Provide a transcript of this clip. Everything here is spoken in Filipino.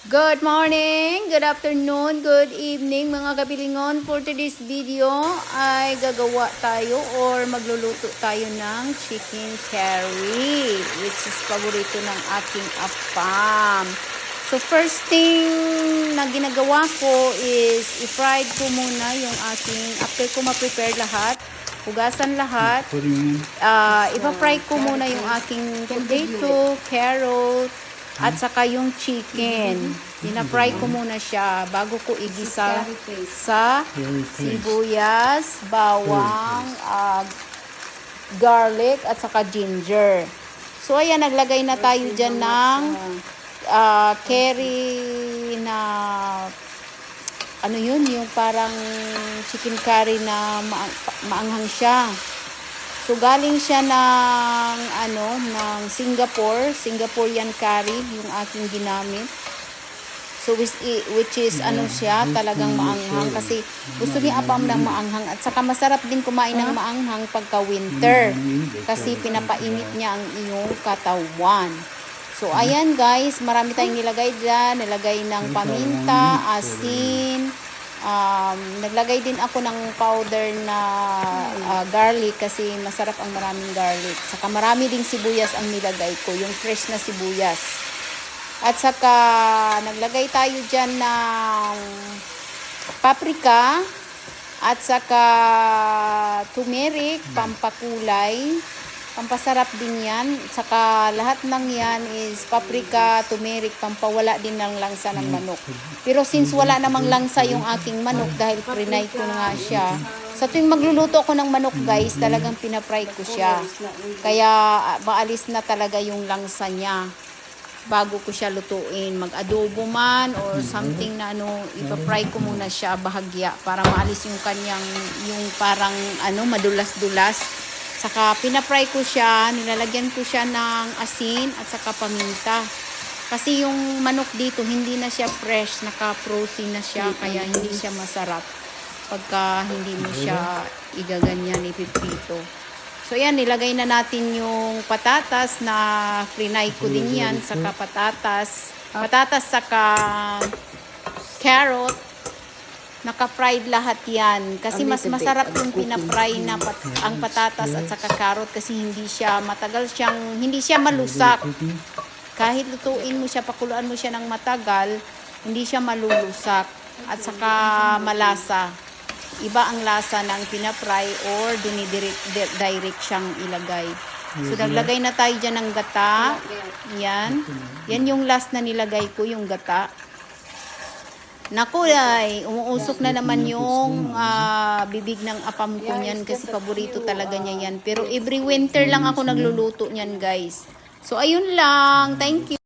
Good morning, good afternoon, good evening mga kabilingon. For today's video ay gagawa tayo or magluluto tayo ng chicken curry, which is paborito ng aking apam. So first thing na ginagawa ko is i-fried ko muna yung aking, after ko ma-prepare lahat, hugasan lahat, ipa-fry ko muna yung aking potato, carrot, at saka yung chicken. Pina-fry ko muna siya bago ko igisa sa sibuyas, bawang, garlic, at saka ginger. So ayan, naglagay na tayo dyan ng curry na ano yun, yung parang chicken curry na maanghang siya. So galing siya ng ng Singaporean curry yung aking ginamit. So which is siya, talagang maanghang kasi gusto ni apam ng maanghang, at saka masarap din kumain ng maanghang pagka winter kasi pinapainit niya ang iyong katawan. So ayan guys, marami tayong nilagay dyan, nilagay ng paminta, asin, naglagay din ako ng powder na garlic kasi masarap ang maraming garlic. Saka marami ding sibuyas ang nilagay ko, yung fresh na sibuyas. At saka naglagay tayo dyan ng paprika at saka turmeric, pampakulay, pampasarap din yan. Saka lahat ng yan is paprika, turmeric, pampawala din ng langsa ng manok. Pero since wala namang langsa yung aking manok dahil prinay ko na nga siya, sa tuwing magluluto ako ng manok guys, talagang pinafry ko siya. Kaya maalis na talaga yung langsa niya bago ko siya lutuin. Mag-adobo man or something na ipa-fry ko muna siya bahagya para maalis yung kanyang, yung parang madulas-dulas. Saka pinafry ko siya, nilalagyan ko siya ng asin at saka paminta. Kasi yung manok dito, hindi na siya fresh, naka-frozen na siya, kaya hindi siya masarap pagka hindi mo siya igaganyan, ipiprito. So yan, nilagay na natin yung patatas na frinay ko din yan, saka patatas saka carrot. Naka-fried lahat yan. Kasi mas masarap yung pinafry na ang patatas at saka carrot kasi hindi siya hindi siya malusak. Kahit lutuin mo siya, pakuluan mo siya ng matagal, hindi siya malulusak at saka malasa. Iba ang lasa ng pinafry or direct siyang ilagay. So naglagay na tayo dyan ng gata. Yan. Yan yung last na nilagay ko, yung gata. Naku ay, umuusok na naman yung bibig ng apam ko niyan kasi paborito talaga niya yan. Pero every winter lang ako nagluluto niyan guys. So ayun lang, thank you.